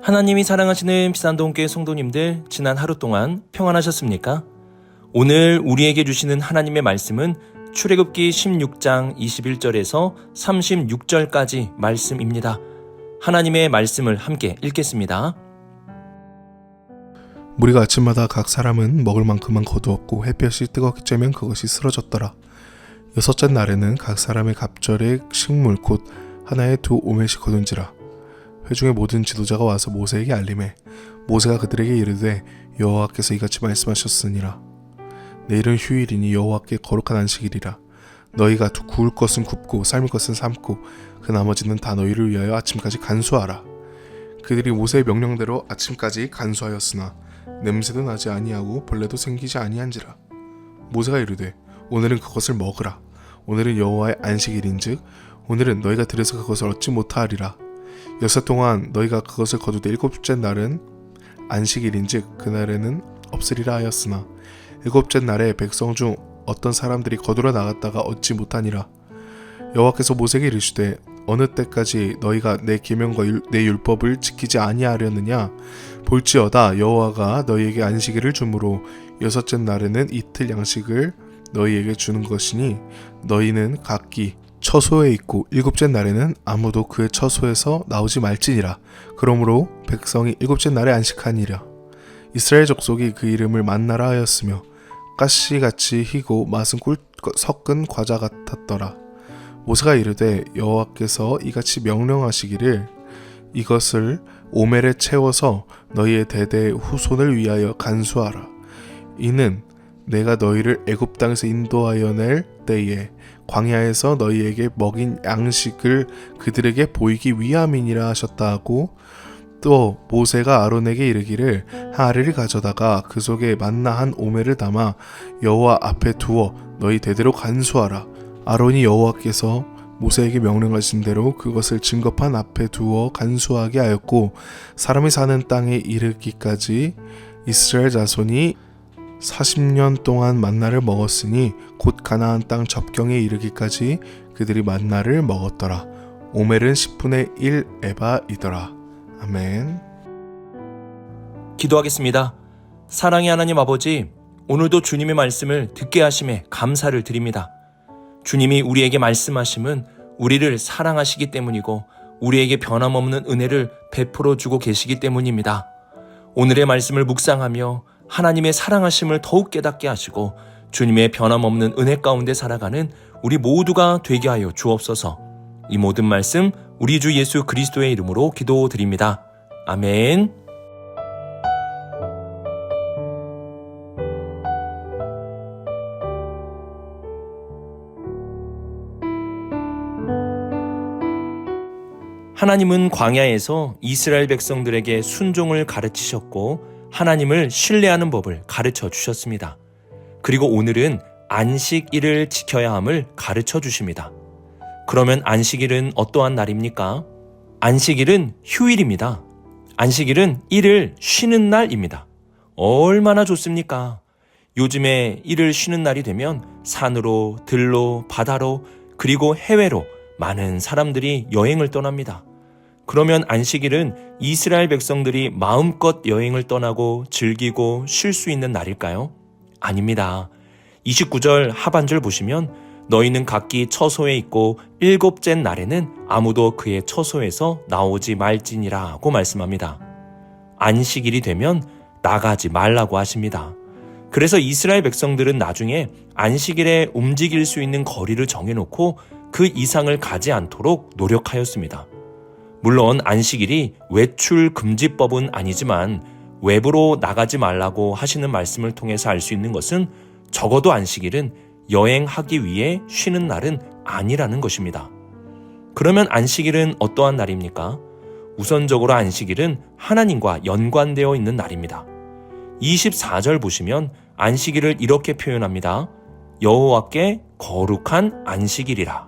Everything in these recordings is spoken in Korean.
하나님이 사랑하시는 비산동교회 성도님들, 지난 하루 동안 평안하셨습니까? 오늘 우리에게 주시는 하나님의 말씀은 출애굽기 16장 21절에서 36절까지 말씀입니다. 하나님의 말씀을 함께 읽겠습니다. 무리가 아침마다 각 사람은 먹을 만큼만 거두었고 햇볕이 뜨겁게 쬐면 그것이 쓰러졌더라. 여섯째 날에는 각 사람의 갑절의 식물 곧 하나에 2 오멜씩 거둔지라. 회중의 모든 지도자가 와서 모세에게 알림해 모세가 그들에게 이르되 여호와께서 이같이 말씀하셨으니라. 내일은 휴일이니 여호와께 거룩한 안식일이라. 너희가 구울 것은 굽고 삶을 것은 삶고 그 나머지는 다 너희를 위하여 아침까지 간수하라. 그들이 모세의 명령대로 아침까지 간수하였으나 냄새도 나지 아니하고 벌레도 생기지 아니한지라. 모세가 이르되 오늘은 그것을 먹으라. 오늘은 여호와의 안식일인즉 오늘은 너희가 들에서 그것을 얻지 못하리라. 여섯 동안 너희가 그것을 거두되 일곱째 날은 안식일인즉 그날에는 없으리라 하였으나 일곱째 날에 백성 중 어떤 사람들이 거두러 나갔다가 얻지 못하니라. 여호와께서 모세에게 이르시되 어느 때까지 너희가 내 계명과 내 율법을 지키지 아니하려느냐. 볼지어다 여호와가 너희에게 안식일을 주므로 여섯째 날에는 이틀 양식을 너희에게 주는 것이니 너희는 각기 처소에 있고 일곱째 날에는 아무도 그의 처소에서 나오지 말지니라. 그러므로 백성이 일곱째 날에 안식하니라. 이스라엘 족속이 그 이름을 만나라 하였으며 가시같이 희고 맛은 꿀 섞은 과자 같았더라. 모세가 이르되 여호와께서 이같이 명령하시기를 이것을 오멜에 채워서 너희의 대대의 후손을 위하여 간수하라. 이는 내가 너희를 애굽 땅에서 인도하여 낼 때에 광야에서 너희에게 먹인 양식을 그들에게 보이기 위함이니라 하셨다 하고 또 모세가 아론에게 이르기를 한 아래를 가져다가 그 속에 만나 한 오멜을 담아 여호와 앞에 두어 너희 대대로 간수하라. 아론이 여호와께서 모세에게 명령하신 대로 그것을 증거판 앞에 두어 간수하게 하였고 사람이 사는 땅에 이르기까지 이스라엘 자손이 40년 동안 만나를 먹었으니 곧 가나안 땅 접경에 이르기까지 그들이 만나를 먹었더라. 오멜은 10분의 1 에바이더라. 아멘. 기도하겠습니다. 사랑의 하나님 아버지, 오늘도 주님의 말씀을 듣게 하심에 감사를 드립니다. 주님이 우리에게 말씀하심은 우리를 사랑하시기 때문이고 우리에게 변함없는 은혜를 베풀어 주고 계시기 때문입니다. 오늘의 말씀을 묵상하며 하나님의 사랑하심을 더욱 깨닫게 하시고 주님의 변함없는 은혜 가운데 살아가는 우리 모두가 되게 하여 주옵소서. 이 모든 말씀 우리 주 예수 그리스도의 이름으로 기도드립니다. 아멘. 하나님은 광야에서 이스라엘 백성들에게 순종을 가르치셨고 하나님을 신뢰하는 법을 가르쳐 주셨습니다. 그리고 오늘은 안식일을 지켜야 함을 가르쳐 주십니다. 그러면 안식일은 어떠한 날입니까? 안식일은 휴일입니다. 안식일은 일을 쉬는 날입니다. 얼마나 좋습니까? 요즘에 일을 쉬는 날이 되면 산으로, 들로, 바다로, 그리고 해외로 많은 사람들이 여행을 떠납니다. 그러면 안식일은 이스라엘 백성들이 마음껏 여행을 떠나고 즐기고 쉴 수 있는 날일까요? 아닙니다. 29절 하반절 보시면 너희는 각기 처소에 있고 일곱째 날에는 아무도 그의 처소에서 나오지 말지니라고 말씀합니다. 안식일이 되면 나가지 말라고 하십니다. 그래서 이스라엘 백성들은 나중에 안식일에 움직일 수 있는 거리를 정해놓고 그 이상을 가지 않도록 노력하였습니다. 물론 안식일이 외출 금지법은 아니지만 외부로 나가지 말라고 하시는 말씀을 통해서 알 수 있는 것은 적어도 안식일은 여행하기 위해 쉬는 날은 아니라는 것입니다. 그러면 안식일은 어떠한 날입니까? 우선적으로 안식일은 하나님과 연관되어 있는 날입니다. 24절 보시면 안식일을 이렇게 표현합니다. 여호와께 거룩한 안식일이라.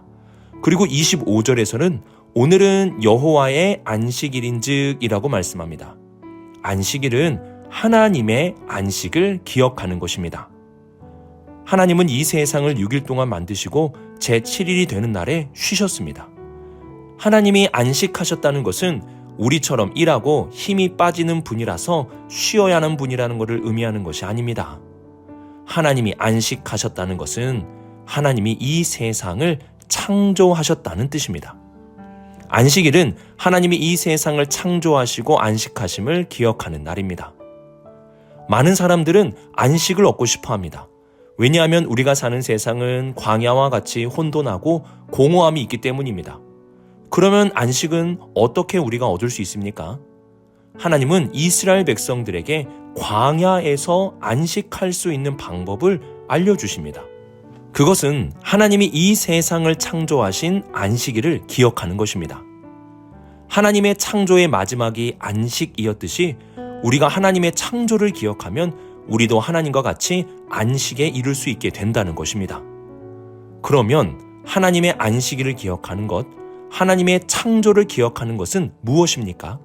그리고 25절에서는 오늘은 여호와의 안식일인즉이라고 말씀합니다. 안식일은 하나님의 안식을 기억하는 것입니다. 하나님은 이 세상을 6일 동안 만드시고 제7일이 되는 날에 쉬셨습니다. 하나님이 안식하셨다는 것은 우리처럼 일하고 힘이 빠지는 분이라서 쉬어야 하는 분이라는 것을 의미하는 것이 아닙니다. 하나님이 안식하셨다는 것은 하나님이 이 세상을 창조하셨다는 뜻입니다. 안식일은 하나님이 이 세상을 창조하시고 안식하심을 기억하는 날입니다. 많은 사람들은 안식을 얻고 싶어 합니다. 왜냐하면 우리가 사는 세상은 광야와 같이 혼돈하고 공허함이 있기 때문입니다. 그러면 안식은 어떻게 우리가 얻을 수 있습니까? 하나님은 이스라엘 백성들에게 광야에서 안식할 수 있는 방법을 알려주십니다. 그것은 하나님이 이 세상을 창조하신 안식일을 기억하는 것입니다. 하나님의 창조의 마지막이 안식이었듯이 우리가 하나님의 창조를 기억하면 우리도 하나님과 같이 안식에 이룰 수 있게 된다는 것입니다. 그러면 하나님의 안식일을 기억하는 것, 하나님의 창조를 기억하는 것은 무엇입니까?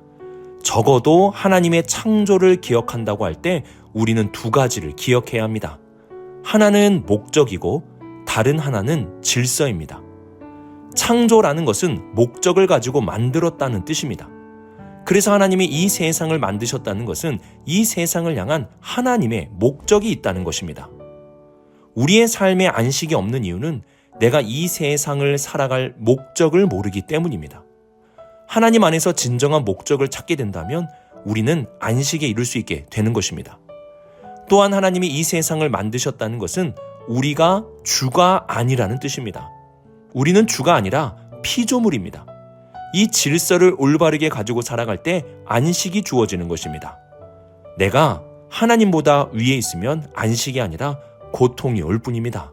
적어도 하나님의 창조를 기억한다고 할 때 우리는 두 가지를 기억해야 합니다. 하나는 목적이고 다른 하나는 질서입니다. 창조라는 것은 목적을 가지고 만들었다는 뜻입니다. 그래서 하나님이 이 세상을 만드셨다는 것은 이 세상을 향한 하나님의 목적이 있다는 것입니다. 우리의 삶에 안식이 없는 이유는 내가 이 세상을 살아갈 목적을 모르기 때문입니다. 하나님 안에서 진정한 목적을 찾게 된다면 우리는 안식에 이룰 수 있게 되는 것입니다. 또한 하나님이 이 세상을 만드셨다는 것은 우리가 주가 아니라는 뜻입니다. 우리는 주가 아니라 피조물입니다. 이 질서를 올바르게 가지고 살아갈 때 안식이 주어지는 것입니다. 내가 하나님보다 위에 있으면 안식이 아니라 고통이 올 뿐입니다.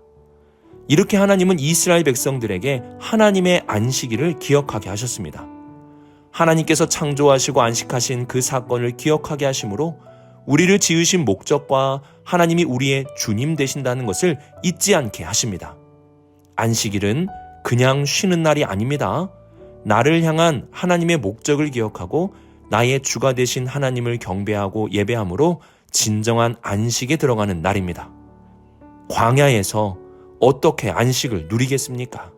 이렇게 하나님은 이스라엘 백성들에게 하나님의 안식일을 기억하게 하셨습니다. 하나님께서 창조하시고 안식하신 그 사건을 기억하게 하심으로 우리를 지으신 목적과 하나님이 우리의 주님 되신다는 것을 잊지 않게 하십니다. 안식일은 그냥 쉬는 날이 아닙니다. 나를 향한 하나님의 목적을 기억하고 나의 주가 되신 하나님을 경배하고 예배함으로 진정한 안식에 들어가는 날입니다. 광야에서 어떻게 안식을 누리겠습니까?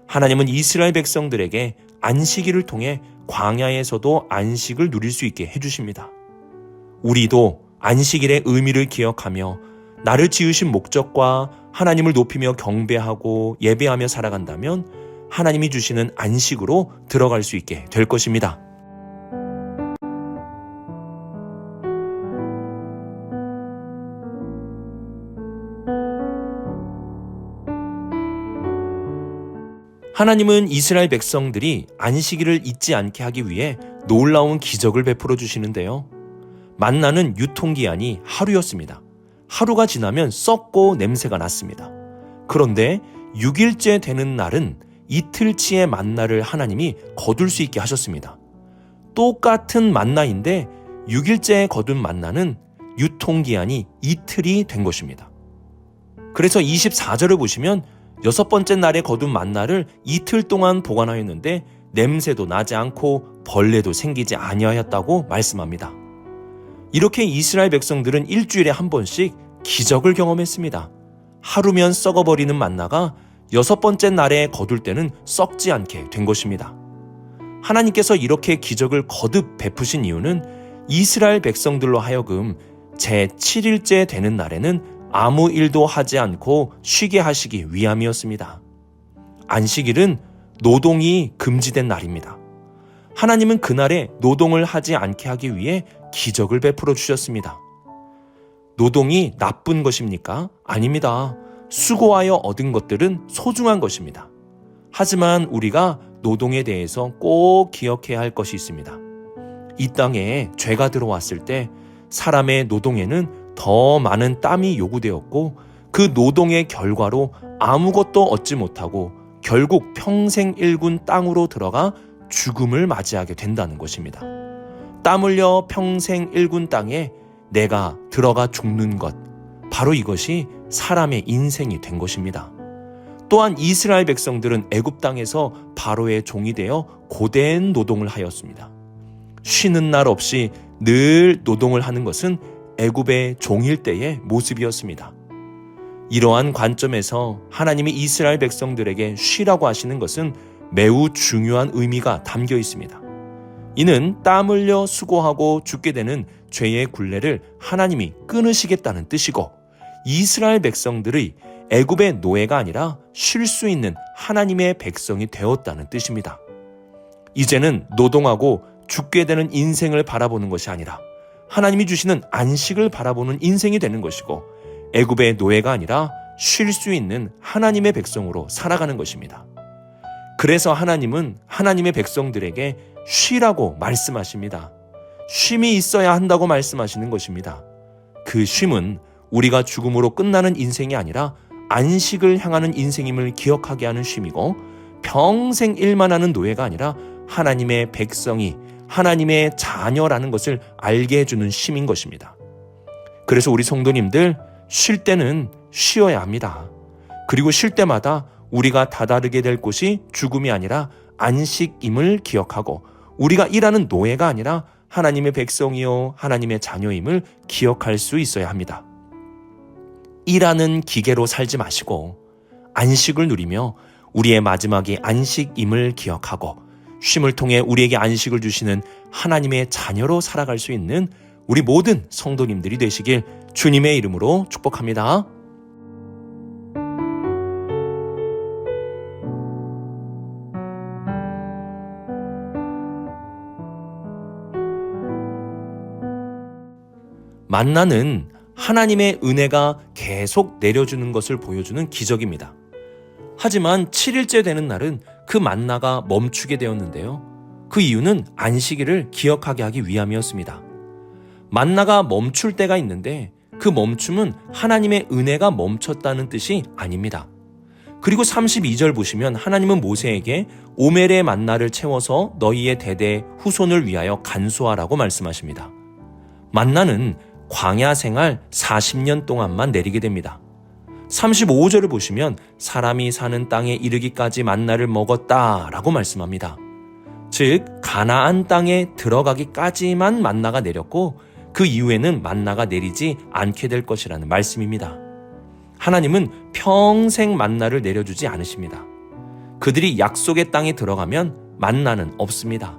하나님은 이스라엘 백성들에게 안식일을 통해 광야에서도 안식을 누릴 수 있게 해주십니다. 우리도 안식일의 의미를 기억하며 나를 지으신 목적과 하나님을 높이며 경배하고 예배하며 살아간다면 하나님이 주시는 안식으로 들어갈 수 있게 될 것입니다. 하나님은 이스라엘 백성들이 안식일을 잊지 않게 하기 위해 놀라운 기적을 베풀어 주시는데요. 만나는 유통기한이 하루였습니다. 하루가 지나면 썩고 냄새가 났습니다. 그런데 6일째 되는 날은 이틀치의 만나를 하나님이 거둘 수 있게 하셨습니다. 똑같은 만나인데 6일째에 거둔 만나는 유통기한이 이틀이 된 것입니다. 그래서 24절을 보시면 6번째 날에 거둔 만나를 이틀 동안 보관하였는데 냄새도 나지 않고 벌레도 생기지 아니하였다고 말씀합니다. 이렇게 이스라엘 백성들은 일주일에 한 번씩 기적을 경험했습니다. 하루면 썩어버리는 만나가 6번째 날에 거둘 때는 썩지 않게 된 것입니다. 하나님께서 이렇게 기적을 거듭 베푸신 이유는 이스라엘 백성들로 하여금 제7일째 되는 날에는 아무 일도 하지 않고 쉬게 하시기 위함이었습니다. 안식일은 노동이 금지된 날입니다. 하나님은 그날에 노동을 하지 않게 하기 위해 기적을 베풀어 주셨습니다. 노동이 나쁜 것입니까? 아닙니다. 수고하여 얻은 것들은 소중한 것입니다. 하지만 우리가 노동에 대해서 꼭 기억해야 할 것이 있습니다. 이 땅에 죄가 들어왔을 때 사람의 노동에는 더 많은 땀이 요구되었고 그 노동의 결과로 아무것도 얻지 못하고 결국 평생 일군 땅으로 들어가 죽음을 맞이하게 된다는 것입니다. 땀 흘려 평생 일군 땅에 내가 들어가 죽는 것, 바로 이것이 사람의 인생이 된 것입니다. 또한 이스라엘 백성들은 애굽 땅에서 바로의 종이 되어 고된 노동을 하였습니다. 쉬는 날 없이 늘 노동을 하는 것은 애굽의 종일 때의 모습이었습니다. 이러한 관점에서 하나님이 이스라엘 백성들에게 쉬라고 하시는 것은 매우 중요한 의미가 담겨 있습니다. 이는 땀 흘려 수고하고 죽게 되는 죄의 굴레를 하나님이 끊으시겠다는 뜻이고 이스라엘 백성들의 애굽의 노예가 아니라 쉴 수 있는 하나님의 백성이 되었다는 뜻입니다. 이제는 노동하고 죽게 되는 인생을 바라보는 것이 아니라 하나님이 주시는 안식을 바라보는 인생이 되는 것이고 애굽의 노예가 아니라 쉴 수 있는 하나님의 백성으로 살아가는 것입니다. 그래서 하나님은 하나님의 백성들에게 쉬라고 말씀하십니다. 쉼이 있어야 한다고 말씀하시는 것입니다. 그 쉼은 우리가 죽음으로 끝나는 인생이 아니라 안식을 향하는 인생임을 기억하게 하는 쉼이고 평생 일만 하는 노예가 아니라 하나님의 백성이 하나님의 자녀라는 것을 알게 해주는 쉼인 것입니다. 그래서 우리 성도님들 쉴 때는 쉬어야 합니다. 그리고 쉴 때마다 우리가 다다르게 될 곳이 죽음이 아니라 안식임을 기억하고 우리가 일하는 노예가 아니라 하나님의 백성이요 하나님의 자녀임을 기억할 수 있어야 합니다. 일하는 기계로 살지 마시고 안식을 누리며 우리의 마지막이 안식임을 기억하고 쉼을 통해 우리에게 안식을 주시는 하나님의 자녀로 살아갈 수 있는 우리 모든 성도님들이 되시길 주님의 이름으로 축복합니다. 만나는 하나님의 은혜가 계속 내려주는 것을 보여주는 기적입니다. 하지만 7일째 되는 날은 그 만나가 멈추게 되었는데요. 그 이유는 안식일을 기억하게 하기 위함이었습니다. 만나가 멈출 때가 있는데 그 멈춤은 하나님의 은혜가 멈췄다는 뜻이 아닙니다. 그리고 32절 보시면 하나님은 모세에게 오멜의 만나를 채워서 너희의 대대 후손을 위하여 간수하라고 말씀하십니다. 만나는 광야 생활 40년 동안만 내리게 됩니다. 35절을 보시면 사람이 사는 땅에 이르기까지 만나를 먹었다라고 말씀합니다. 즉 가나안 땅에 들어가기까지만 만나가 내렸고 그 이후에는 만나가 내리지 않게 될 것이라는 말씀입니다. 하나님은 평생 만나를 내려주지 않으십니다. 그들이 약속의 땅에 들어가면 만나는 없습니다.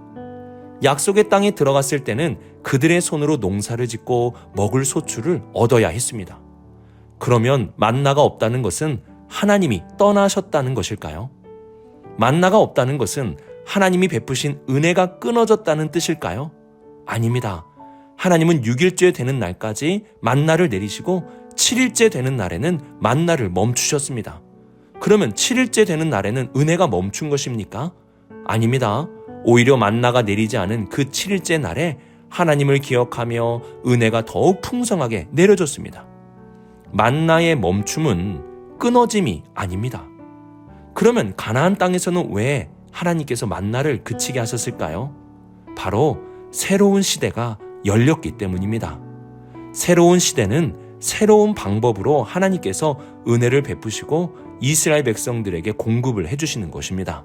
약속의 땅에 들어갔을 때는 그들의 손으로 농사를 짓고 먹을 소출을 얻어야 했습니다. 그러면 만나가 없다는 것은 하나님이 떠나셨다는 것일까요? 만나가 없다는 것은 하나님이 베푸신 은혜가 끊어졌다는 뜻일까요? 아닙니다. 하나님은 6일째 되는 날까지 만나를 내리시고 7일째 되는 날에는 만나를 멈추셨습니다. 그러면 7일째 되는 날에는 은혜가 멈춘 것입니까? 아닙니다. 오히려 만나가 내리지 않은 그 7일째 날에 하나님을 기억하며 은혜가 더욱 풍성하게 내려졌습니다. 만나의 멈춤은 끊어짐이 아닙니다. 그러면 가나안 땅에서는 왜 하나님께서 만나를 그치게 하셨을까요? 바로 새로운 시대가 열렸기 때문입니다. 새로운 시대는 새로운 방법으로 하나님께서 은혜를 베푸시고 이스라엘 백성들에게 공급을 해주시는 것입니다.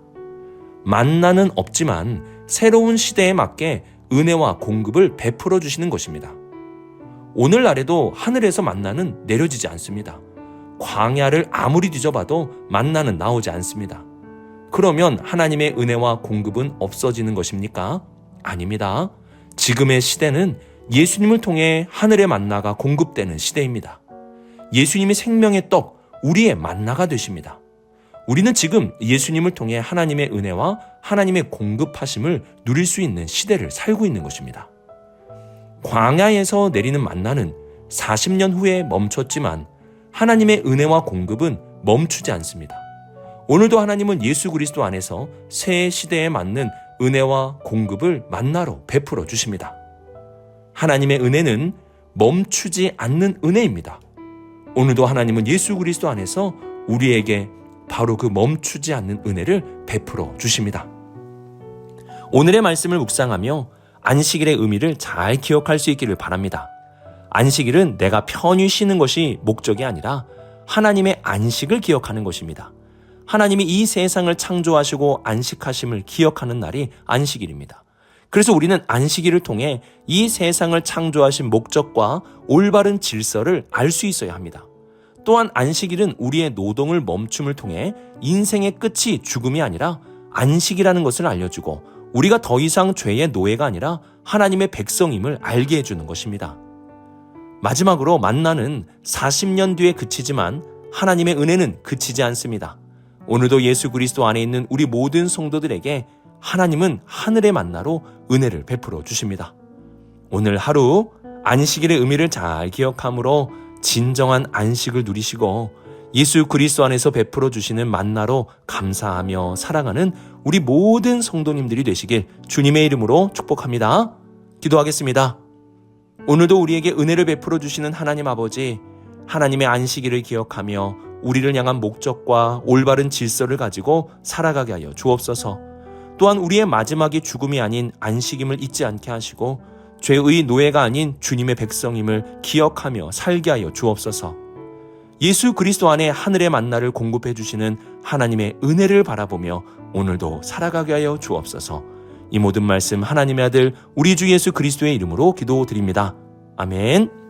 만나는 없지만 새로운 시대에 맞게 은혜와 공급을 베풀어 주시는 것입니다. 오늘날에도 하늘에서 만나는 내려지지 않습니다. 광야를 아무리 뒤져봐도 만나는 나오지 않습니다. 그러면 하나님의 은혜와 공급은 없어지는 것입니까? 아닙니다. 지금의 시대는 예수님을 통해 하늘의 만나가 공급되는 시대입니다. 예수님이 생명의 떡, 우리의 만나가 되십니다. 우리는 지금 예수님을 통해 하나님의 은혜와 하나님의 공급하심을 누릴 수 있는 시대를 살고 있는 것입니다. 광야에서 내리는 만나는 40년 후에 멈췄지만 하나님의 은혜와 공급은 멈추지 않습니다. 오늘도 하나님은 예수 그리스도 안에서 새 시대에 맞는 은혜와 공급을 만나로 베풀어 주십니다. 하나님의 은혜는 멈추지 않는 은혜입니다. 오늘도 하나님은 예수 그리스도 안에서 우리에게 바로 그 멈추지 않는 은혜를 베풀어 주십니다. 오늘의 말씀을 묵상하며 안식일의 의미를 잘 기억할 수 있기를 바랍니다. 안식일은 내가 편히 쉬는 것이 목적이 아니라 하나님의 안식을 기억하는 것입니다. 하나님이 이 세상을 창조하시고 안식하심을 기억하는 날이 안식일입니다. 그래서 우리는 안식일을 통해 이 세상을 창조하신 목적과 올바른 질서를 알 수 있어야 합니다. 또한 안식일은 우리의 노동을 멈춤을 통해 인생의 끝이 죽음이 아니라 안식이라는 것을 알려주고 우리가 더 이상 죄의 노예가 아니라 하나님의 백성임을 알게 해주는 것입니다. 마지막으로 만나는 40년 뒤에 그치지만 하나님의 은혜는 그치지 않습니다. 오늘도 예수 그리스도 안에 있는 우리 모든 성도들에게 하나님은 하늘의 만나로 은혜를 베풀어 주십니다. 오늘 하루 안식일의 의미를 잘 기억함으로 진정한 안식을 누리시고 예수 그리스도 안에서 베풀어 주시는 만나로 감사하며 사랑하는 우리 모든 성도님들이 되시길 주님의 이름으로 축복합니다. 기도하겠습니다. 오늘도 우리에게 은혜를 베풀어 주시는 하나님 아버지, 하나님의 안식일을 기억하며 우리를 향한 목적과 올바른 질서를 가지고 살아가게 하여 주옵소서. 또한 우리의 마지막이 죽음이 아닌 안식임을 잊지 않게 하시고 죄의 노예가 아닌 주님의 백성임을 기억하며 살게 하여 주옵소서. 예수 그리스도 안에 하늘의 만나를 공급해 주시는 하나님의 은혜를 바라보며 오늘도 살아가게 하여 주옵소서. 이 모든 말씀 하나님의 아들 우리 주 예수 그리스도의 이름으로 기도드립니다. 아멘.